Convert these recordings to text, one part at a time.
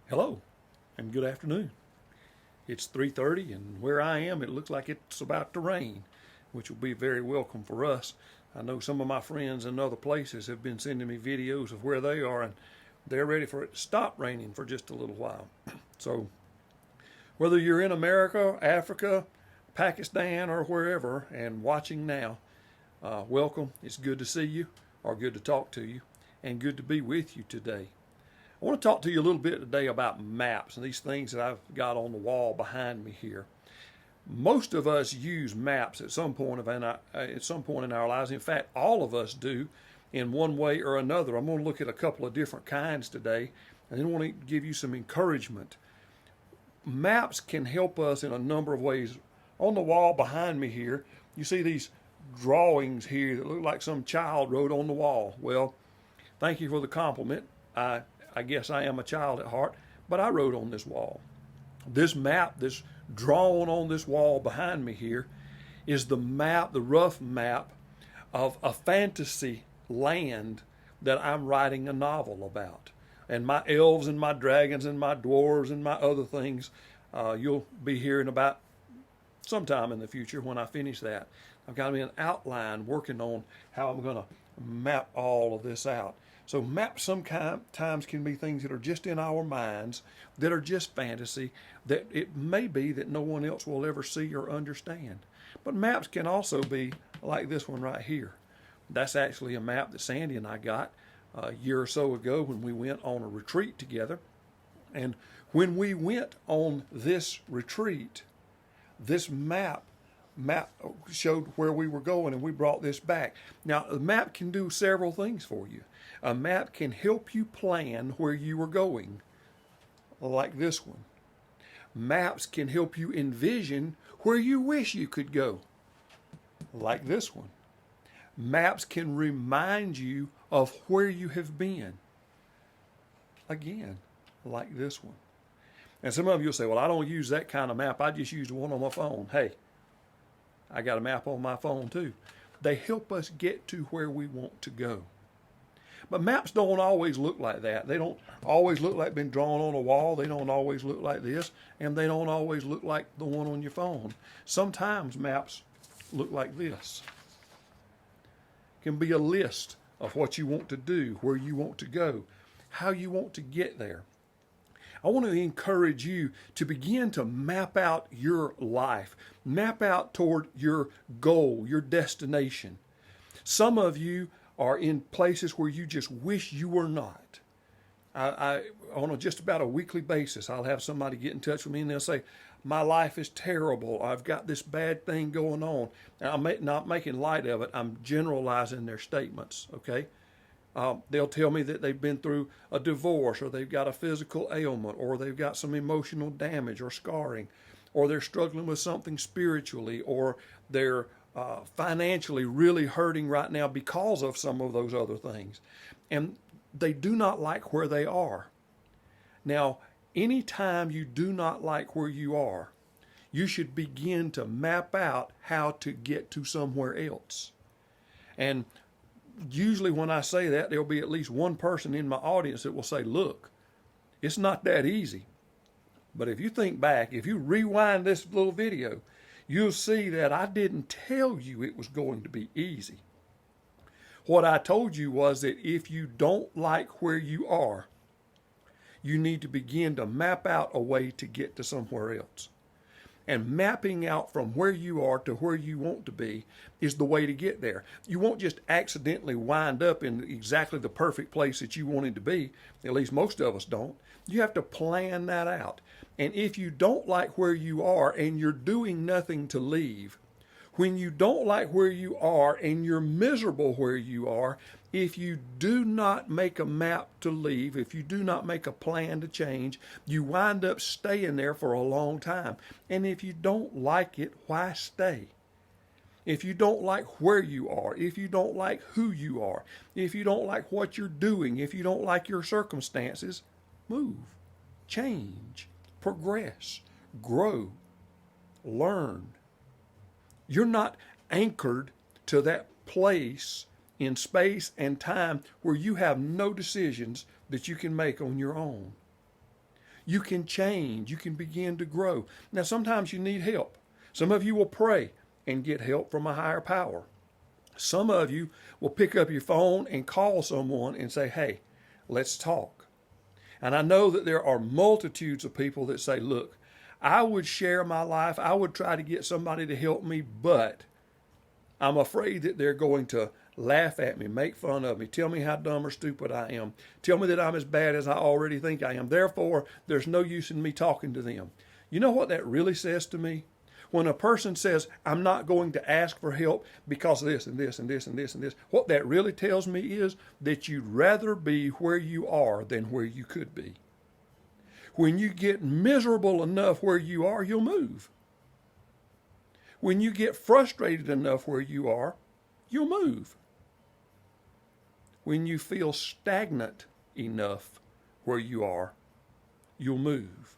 Hello and good afternoon. It's 3:30 and where I am it looks like it's about to rain, which will be very welcome for us. I know some of my friends in other places have been sending me videos of where they are and they're ready for it to stop raining for just a little while. So whether you're in America, Africa, Pakistan, or wherever and watching now, welcome. It's good to see you or good to talk to you and good to be with you today. I want to talk to you a little bit today about maps and these things that I've got on the wall behind me here. Most of us use maps at some point in our lives. In fact, all of us do in one way or another. I'm going to look at a couple of different kinds today, and then I want to give you some encouragement. Maps can help us in a number of ways. On the wall behind me here, you see these drawings here that look like some child wrote on the wall. Well, thank you for the compliment. I guess I am a child at heart, but I wrote on this wall. This map, this drawn on this wall behind me here, is the map, the rough map of a fantasy land that I'm writing a novel about. And my elves and my dragons and my dwarves and my other things, you'll be hearing about sometime in the future when I finish that. I've got an outline working on how I'm going to map all of this out. So maps sometimes can be things that are just in our minds, that are just fantasy, that it may be that no one else will ever see or understand. But maps can also be like this one right here. That's actually a map that Sandy and I got a year or so ago when we went on a retreat together. And when we went on this retreat, this map showed where we were going, and we brought this back. Now, the map can do several things for you. A map can help you plan where you are going, like this one. Maps can help you envision where you wish you could go, like this one. Maps can remind you of where you have been, again, like this one. And some of you will say, well, I don't use that kind of map. I just use one on my phone. Hey, I got a map on my phone too. They help us get to where we want to go. But maps don't always look like that. They don't always look like been drawn on a wall. They don't always look like this. And they don't always look like the one on your phone. Sometimes maps look like this. It can be a list of what you want to do, where you want to go, how you want to get there. I want to encourage you to begin to map out your life, map out toward your goal, your destination. Some of you are in places where you just wish you were not. On just about a weekly basis, I'll have somebody get in touch with me and they'll say, my life is terrible. I've got this bad thing going on. And I'm not making light of it. I'm generalizing their statements, okay? They'll tell me that they've been through a divorce, or they've got a physical ailment, or they've got some emotional damage or scarring, or they're struggling with something spiritually, or they're financially really hurting right now because of some of those other things. And they do not like where they are. Now, anytime you do not like where you are, you should begin to map out how to get to somewhere else. And usually when I say that, there'll be at least one person in my audience that will say, look, it's not that easy. But if you think back, if you rewind this little video, you'll see that I didn't tell you it was going to be easy. What I told you was that if you don't like where you are, you need to begin to map out a way to get to somewhere else. And mapping out from where you are to where you want to be is the way to get there. You won't just accidentally wind up in exactly the perfect place that you wanted to be. At least most of us don't. You have to plan that out. And if you don't like where you are and you're doing nothing to leave, when you don't like where you are and you're miserable where you are, if you do not make a map to leave, if you do not make a plan to change, you wind up staying there for a long time. And if you don't like it, why stay? If you don't like where you are, if you don't like who you are, if you don't like what you're doing, if you don't like your circumstances, move, change, progress, grow, learn. You're not anchored to that place in space and time where you have no decisions that you can make on your own. You can change. You can begin to grow. Now, sometimes you need help. Some of you will pray and get help from a higher power. Some of you will pick up your phone and call someone and say, hey, let's talk. And I know that there are multitudes of people that say, look, I would share my life. I would try to get somebody to help me, but I'm afraid that they're going to laugh at me, make fun of me, tell me how dumb or stupid I am, tell me that I'm as bad as I already think I am. Therefore, there's no use in me talking to them. You know what that really says to me? When a person says, I'm not going to ask for help because of this and this and this and this and this, what that really tells me is that you'd rather be where you are than where you could be. When you get miserable enough where you are, you'll move. When you get frustrated enough where you are, you'll move. When you feel stagnant enough where you are, you'll move.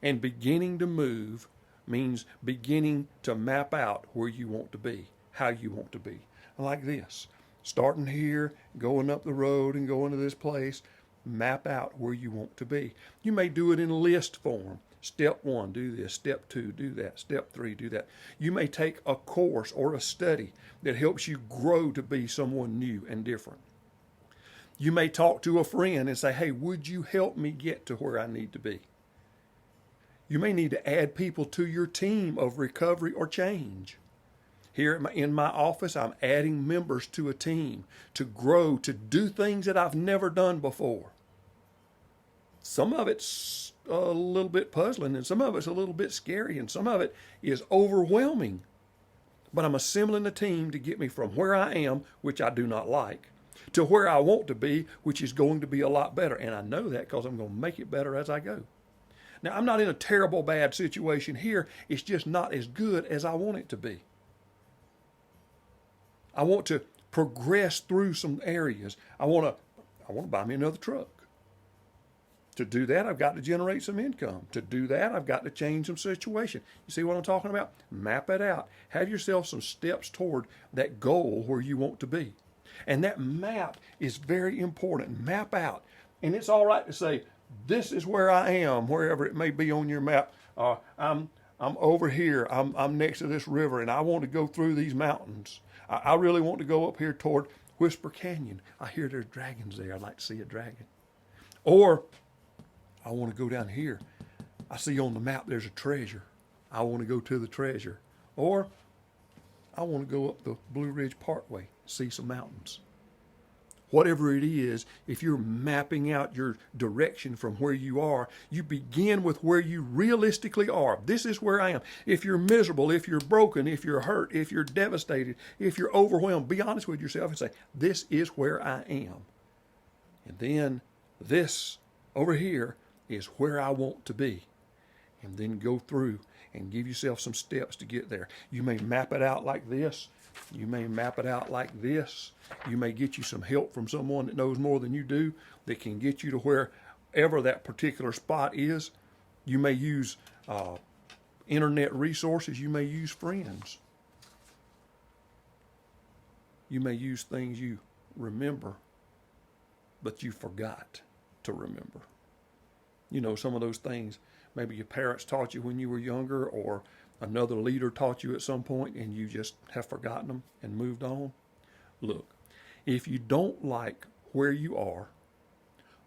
And beginning to move means beginning to map out where you want to be, how you want to be. Like this, starting here, going up the road and going to this place, map out where you want to be. You may do it in list form. Step 1, do this. Step 2, do that. Step 3, do that. You may take a course or a study that helps you grow to be someone new and different. You may talk to a friend and say, hey, would you help me get to where I need to be? You may need to add people to your team of recovery or change. Here in my office, I'm adding members to a team to grow, to do things that I've never done before. Some of it's a little bit puzzling, and some of it's a little bit scary, and some of it is overwhelming. But I'm assembling a team to get me from where I am, which I do not like, to where I want to be, which is going to be a lot better. And I know that because I'm going to make it better as I go. Now, I'm not in a terrible bad situation here. It's just not as good as I want it to be. I want to progress through some areas. I want to buy me another truck. To do that, I've got to generate some income. To do that, I've got to change some situation. You see what I'm talking about? Map it out. Have yourself some steps toward that goal where you want to be. And that map is very important. Map out. And it's all right to say, this is where I am, wherever it may be on your map. I'm over here. I'm next to this river, and I want to go through these mountains. I really want to go up here toward Whisper Canyon. I hear there's dragons there. I'd like to see a dragon. Or I want to go down here. I see on the map there's a treasure. I want to go to the treasure. Or I want to go up the Blue Ridge Parkway, see some mountains. Whatever it is, if you're mapping out your direction from where you are, you begin with where you realistically are. This is where I am. If you're miserable, if you're broken, if you're hurt, if you're devastated, if you're overwhelmed, be honest with yourself and say, this is where I am. And then this over here is where I want to be. And then go through and give yourself some steps to get there. You may map it out like this. You may map it out like this. You may get you some help from someone that knows more than you do that can get you to wherever that particular spot is. You may use internet resources. You may use friends. You may use things you remember, but you forgot to remember. You know, some of those things maybe your parents taught you when you were younger, or another leader taught you at some point and you just have forgotten them and moved on. Look, if you don't like where you are,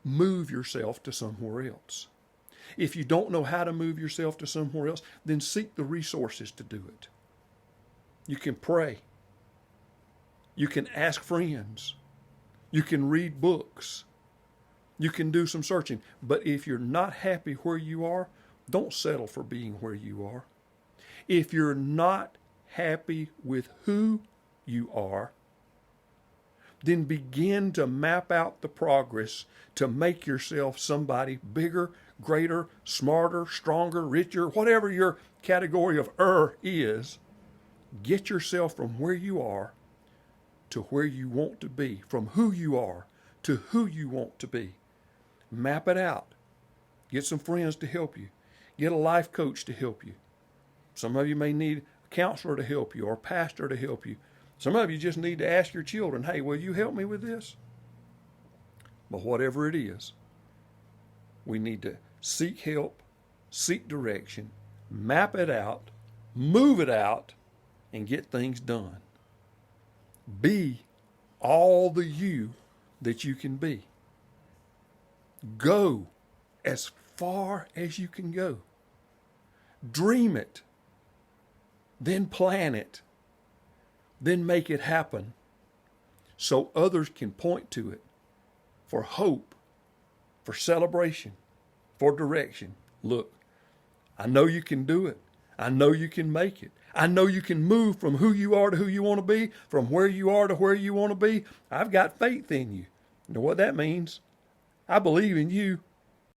move yourself to somewhere else. If you don't know how to move yourself to somewhere else, then seek the resources to do it. You can pray. You can ask friends. You can read books. You can do some searching. But if you're not happy where you are, don't settle for being where you are. If you're not happy with who you are, then begin to map out the progress to make yourself somebody bigger, greater, smarter, stronger, richer, whatever your category of is. Get yourself from where you are to where you want to be, from who you are to who you want to be. Map it out. Get some friends to help you. Get a life coach to help you. Some of you may need a counselor to help you or a pastor to help you. Some of you just need to ask your children, hey, will you help me with this? But whatever it is, We need to seek help, seek direction, map it out, move it out, and get things done. Be all the you that you can be. Go as far as you can go. Dream it, then plan it, then make it happen so others can point to it for hope, for celebration, for direction. Look, I know you can do it. I know you can make it. I know you can move from who you are to who you want to be, from where you are to where you want to be. I've got faith in you. You know what that means? I believe in you